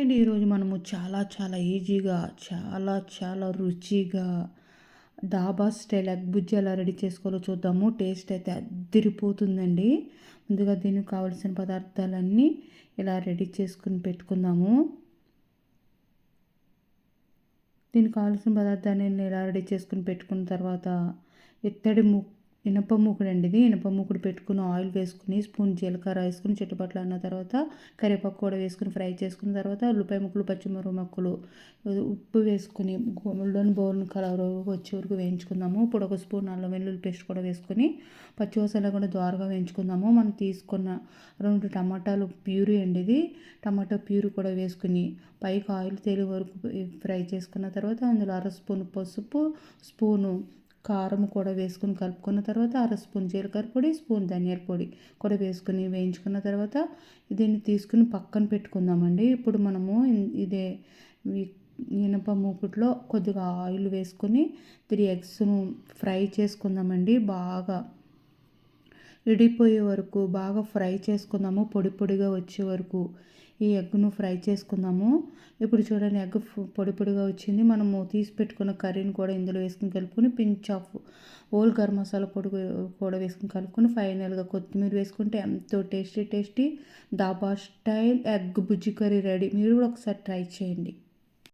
And ఈరోజు మనము చాలా ఈజీగా చాలా రుచిగా డాబా స్టైల్ ఎగ్ బుజ్జి ఎలా రెడీ చేసుకోవాలో చూద్దాము. టేస్ట్ అయితే అద్దిరిపోతుందండి. ముందుగా దీనికి కావాల్సిన పదార్థాలన్నీ ఇలా రెడీ చేసుకుని పెట్టుకుందాము. దీనికి కావాల్సిన పదార్థాన్ని ఇలా రెడీ చేసుకుని పెట్టుకున్న తర్వాత ఇనప మూకుడండి ఇది. ఇనప మూకుడు పెట్టుకుని ఆయిల్ వేసుకుని స్పూన్ జీలకర్ర వేసుకుని చిట్టుపట్లు అన్న తర్వాత కరివేపాకు కూడా వేసుకుని ఫ్రై చేసుకున్న తర్వాత ఉల్లిపాయ ముక్కలు పచ్చిమిరపకాయ ముక్కలు ఉప్పు వేసుకుని గోల్డెన్ బ్రౌన్ కలర్ వచ్చే వరకు వేయించుకుందాము. ఇప్పుడు ఒక స్పూన్ అల్లం వెల్లుల్లి పేస్ట్ కూడా వేసుకొని పచ్చివాసన కూడా దోరగా వేయించుకుందాము. మనం తీసుకున్న 2 టమాటాలు ప్యూరీ అండి ఇది. టమాటా ప్యూరీ కూడా వేసుకుని పైకి ఆయిల్ తేలి వరకు ఫ్రై చేసుకున్న తర్వాత అందులో అర స్పూన్ పసుపు, స్పూను కారం కూడా వేసుకుని కలుపుకున్న తర్వాత అర స్పూన్ జీలకర్ర పొడి, స్పూన్ ధనియాల పొడి కూడా వేసుకుని వేయించుకున్న తర్వాత దీన్ని తీసుకుని పక్కన పెట్టుకుందామండి. ఇప్పుడు మనము ఇదే ఇనప మూకుట్లో కొద్దిగా ఆయిల్ వేసుకొని 3 ఎగ్స్ను ఫ్రై చేసుకుందామండి. బాగా విడిపోయే వరకు బాగా ఫ్రై చేసుకుందాము. పొడి పొడిగా వచ్చే వరకు ఈ ఎగ్ను ఫ్రై చేసుకుందాము. ఇప్పుడు చూడండి, ఎగ్ పొడి పొడిగా వచ్చింది. మనము తీసి పెట్టుకున్న కర్రీని కూడా ఇందులో వేసుకుని కలుపుకొని pinch of whole garam masala పొడి కూడా వేసుకుని కలుపుకొని ఫైనల్గా కొత్తిమీర వేసుకుంటే ఎంతో టేస్టీ డాబా స్టైల్ ఎగ్ బుజ్జి కర్రీ రెడీ. మీరు కూడా ఒకసారి ట్రై చేయండి.